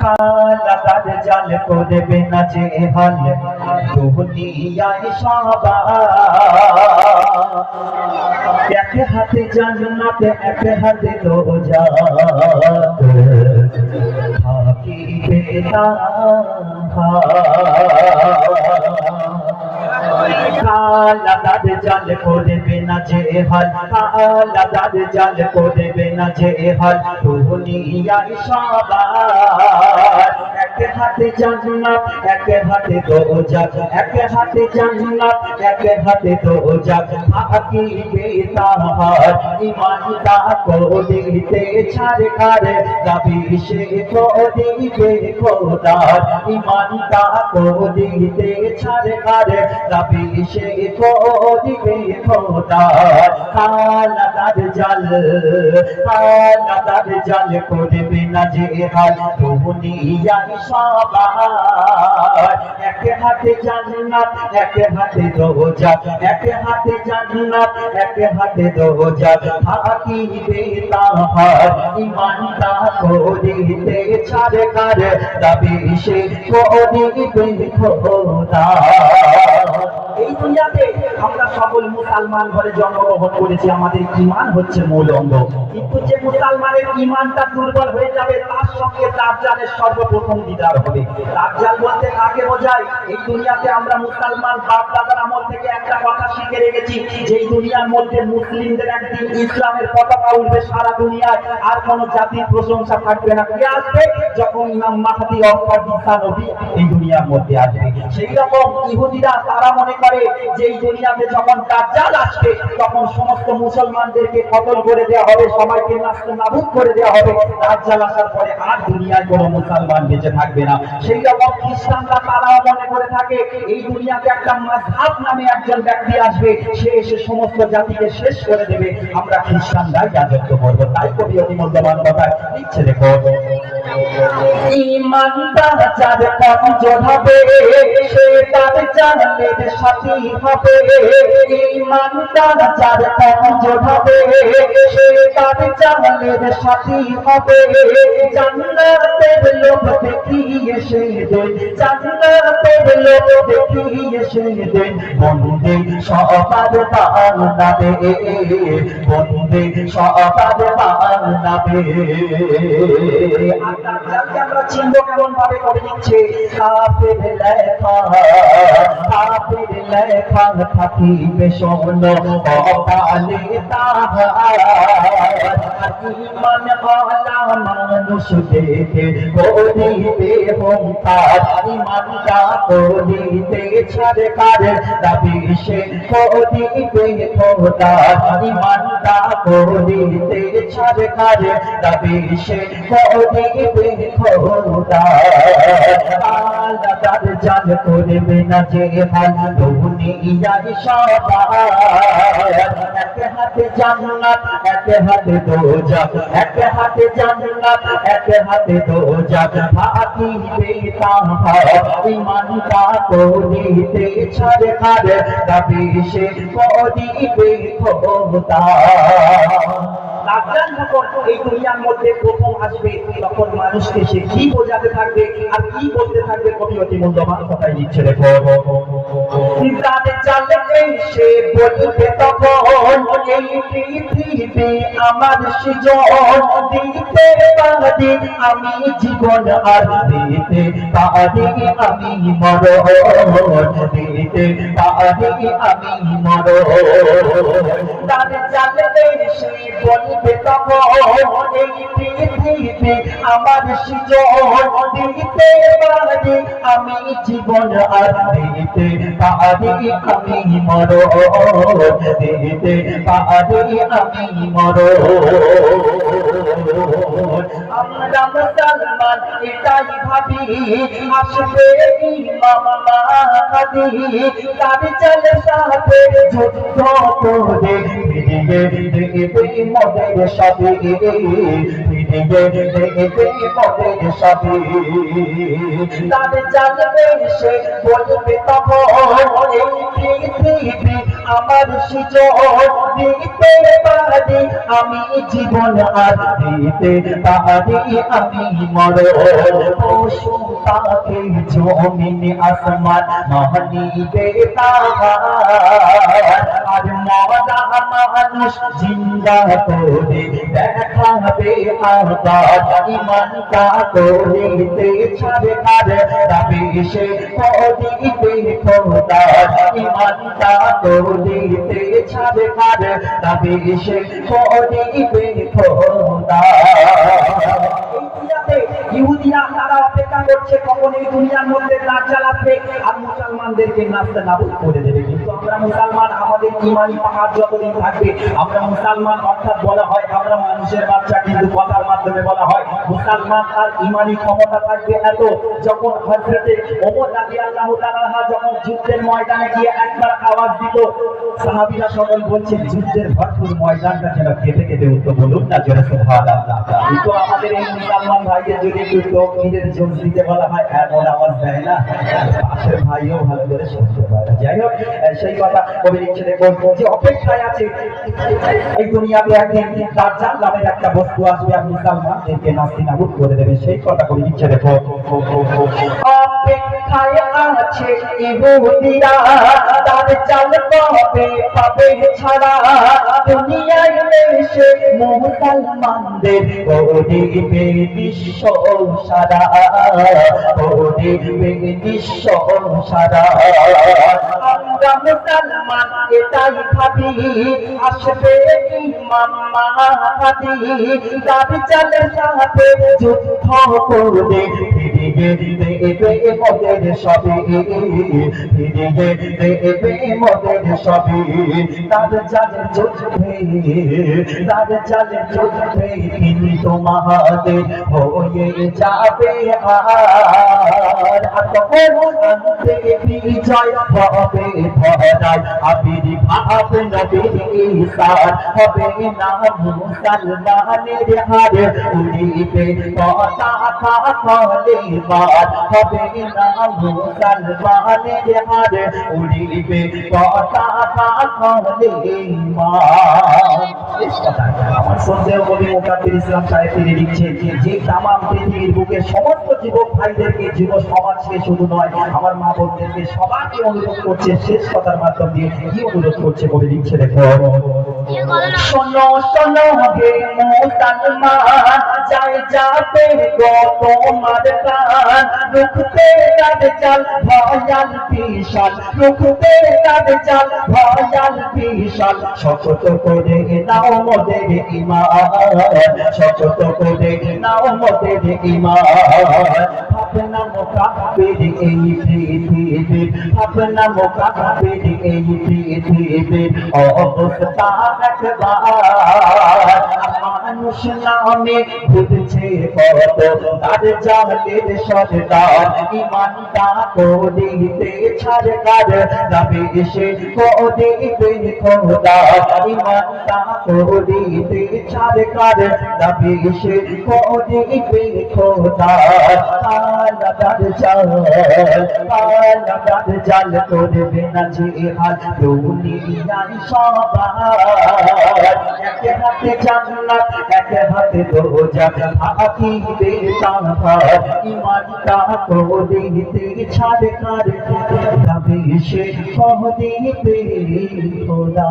খালা তার জাল করবে না যে হাল দুনিয়ায় সবাই এক হাতে জান্নাত এক হাতে দোজাখ থাকিবে কালা তার জাল করবে না যে হাল কালা তার জাল করবে না যে হাল দুনিয়ায় সবাই এক হাতে জান্নাত এক হাতে দোজাখ এক হাতে জান্নাত এক হাতে দোজাখ থাকিবে তাহার ঈমানটা করিতে ছাড়কার দাবি সে করিবে খোদার ঈমানটা করিতে ছাড়কার দাবি সে করিবে খোদার কালা তার জাল করবে না যে হাল দুনিয়ায় সবাই এক হাতে জান্নাত এক হাতে দোজাখ এক হাতে জান্নাত এক হাতে দোজাখ থাকিবে তাহার ঈমানটা করিতে ছাড়কার দাবি সে করিবে খোদা। এই দুনিয়াতে আমরা সকল মুসলমান ঘরে জন্মগ্রহণ করেছি, আমাদের ঈমান হচ্ছে মূল অঙ্গ। কিন্তু যে মুসলমানের ঈমানটা দুর্বল হয়ে যাবে তার সঙ্গে দাজ্জালের সর্বপ্রথম দিদার হবে। দাজ্জাল বলতে কাকে বোঝায়? এই দুনিয়াতে আমরা মুসলমান বাপ দাদার আমল থেকে একটা কথা শিখে রেখেছি যে এই দুনিয়ার মধ্যে মুসলিমদের একদিন ইসলামের পতাকা উঠবে সারা দুনিয়ায়, আর কোন জাতির প্রশংসা থাকবে না। কে আসবে? যখন ইমাম মাহদী অর্থাৎ ঈসা নবী এই দুনিয়ার মধ্যে আসবে। সেই রকম ইহুদিরা তারা মনে করে যে এই দুনিয়াতে যখন দাজ্জাল আসবে তখন সমস্ত মুসলমানদেরকে কতল করে দেওয়া হবে, সবাইকে নাস্তানাবুদ করে দেওয়া হবে। দাজ্জাল আসার পরে আর দুনিয়ায় কোনো মুসলমান বেঁচে থাকবে না। সেই রকম খ্রিস্টানরা তারাও মনে করে থাকে এই দুনিয়াতে একটা মাযহাব নামে একজন ব্যক্তি আসবে, সে এসে সমস্ত জাতিকে শেষ করে দেবে, আমরা খ্রিস্টানরাই রাজত্ব করব। তাই কবি অতি মূল্যবান কথা লিখছে, দেখো ঈমানটা যার কমজোর হবে সে দাজ্জালের সাথী হবে। ঈমানটা যার কমজোর হবে সে দাজ্জালের সাথী হবে। জান্নাতের লোভ দেখিয়ে সে দেয়, জান্নাতের লোভ দেখিয়ে সে দেয়, বন্দে সবার বানাবে, বন্দে সবার বানাবে। আমরা চিনব কেমন ভাবে? কবি লিখছে কাফের লেখা, কাফের লেখা থাকিবে শোনো কপালে তাহার। ঈমান ওয়ালা মানুষ দেখে করিবে হুঙ্কার, ঈমানটা করিতে ছাড়কার দাবি সে করিবে খোদার। ঈমানটা করিতে ছাড়কার দাবি সে করিবে খোদার। কালা তার জাল করবে না যে হাল দুনিয়ায় সবাই এক হাতে জান্নাত এক হাতে দোজাখ এক হাতে জান্নাত এক হাতে দোজাখ থাকিবে তাহার ঈমানটা করিতে ছাড়কার দাবি সে করিবে খোদা। দাজ্জাল যখন এই দুনিয়ার মধ্যে প্রথম আসবে তখন মানুষকে সে কি বোঝাতে থাকবে আর কি বলতে থাকবে? কবি অতি মূল্যবান কথাই লিখছে, দেখো দাজ্জাল এসে বলবে তখন এই পৃথিবী আমার সৃজন, দিতে পারি আমি জীবন আর দিতে পারি আমি মরণ, দিতে পারি আমি মরণ। দাজ্জাল এসে বলবে তখন এই পৃথিবী আমার সৃজন, দিতে পারি আমি জীবন আর দিতে পারি আমি মরণ, দিতে পারি আমি মরণ। আমরা মুসলমান এটাই ভাবি আসবে ইমাম মাহদী, দাজ্জালের সাথে যুদ্ধ করে ফিরিয়ে দেবে মোদের সাথে, ফিরিয়ে ফিরিয়ে দেবে মোদের সবই। তার জানবে সে বলবে তখন এই পৃথিবী আমার সৃজন, দিতে পারি আমি জীবন আর দিতে পারি আমি মরণ। পশু পাখি জমিন আসমান মানিবে তাহার, আর মরা মানুষ জিন্দা করে দেখাবে আবার। ইমানটা করিতে ছাড়ে কার তবে সে করিবে খোদার। ইমানটা করিতে ছাড়ে কার তবে সে করিবে খোদার। ইহুদিরা তারা অপেক্ষা করছে কখন এই দুনিয়ার মধ্যে দাজ্জাল আসবে আর মুসলমানদেরকে নাস্তে নাবুদ করে দেবে। কিন্তু আমরা মুসলমান, আমাদের ঈমানি পাহাড় যতদিন থাকবে আমরা মুসলমান, অর্থাৎ বলা হয় আমরা মানুষের বাচ্চা, কিন্তু কথার মাধ্যমে বলা হয় মুসলমান। আর ঈমানি ক্ষমতা থাকবে এত, যখন হযরতে ওমর রাদিয়াল্লাহু তাআলা যখন যুদ্ধের ময়দানে গিয়ে একবার আওয়াজ দিল, সাহাবীরা সকল বলছেন যুদ্ধের ভরপুর ময়দানটা যেন কেঁপে কেঁপে উঠল। বলুন না জোরে সুবহানাল্লাহ। কিন্তু আমাদের এই মুসলমান ভাইদের যদি একটু তকবীরের জোর দিতে বলা হয় এমন আওয়াজ দেয় না, পাশের ভাইও ভালো করে শুনতে পারে। যাই হোক, সেই কথা কবি লিখছে, দেখুন যে অপেক্ষায় আছে এই দুনিয়াতে একদিন দাজ্জাল নামের একটা বস্তু আসবে আর মুসলমানদেরকে নাস্তিনাবুদ করে দেবে। সেই কথা কবি লিখছে, দেখো অপেক্ষায় আছে ইহুদিরা দাজ্জাল কবে পাবে ছাড়া, দুনিয়ায় এসে মুসলমানদের করিবে বিশ্ব সারা, করিবে বিশ্ব সারা। আমরা মুসলমান এটাই ভাবি আসবে ইমাম মাহদী, দাজ্জালের সাথে যুদ্ধ করে ফিরিয়ে দেবে মোদের সবই, ফিরিয়ে দেবে মোদের সবই। দাজ্জালের যুদ্ধে, দাজ্জালের যুদ্ধে কিন্তু মাহাদের হয়ে যাবে আর, তখন আনতে বিজয় হবে ধরায় আবির্ভাব নবীর ঈসার। হবে না মুসলমানের হার, উড়িবে পতাকা কলেমার। হবে না মুসলমানের হার, উড়িবে পতাকা কলেমার। আমার সন্দেহ কবি মুকাদ্দির ইসলাম সাহেব তিনি লিখছেন যে তামাম পৃথিবীর বুকে সমস্ত যুবক ভাইদেরকে, যুব সমাজকে শুধু নয় আমার মা বোনদেরকে সবাইকে অনুরোধ করছে, শেষ কথার মাধ্যম দিয়ে কি অনুরোধ করছে কবি লিখছে, দেখো শোনো শোনো হে মুসলমান, যায় যাবে গো তোমার প্রাণ। রুখতে দাজ্জাল ভয়াল বিশাল, রুখতে দাজ্জাল ভয়াল বিশাল। শপথ করে নাও মোদের ঈমান, শপথ করে নাও মোদের ঈমান। ভাবনা মোকাবির এই পৃথিবীর, ভাবনা মোকাবির এই পৃথিবীর অবস্থা একবার। মানুষ নামে ঘুরছে কত দাজ্জালের সরদার। ঈমানটা করিতে ছাড় কার তবে সে করিবে খোদা। ঈমানটা করিতে ছাড় কার তবে সে করিবে খোদা। কালা দাজ্জাল, কালা দাজ্জাল করবে না জিহাদ দুনিয়ায় সবার। একে হাতে জান্নাত একে হাতে দোজখ, থাকিবে তাহার। ঈমানটা করিতে ছাড় কার তবে সে করিবে খোদা।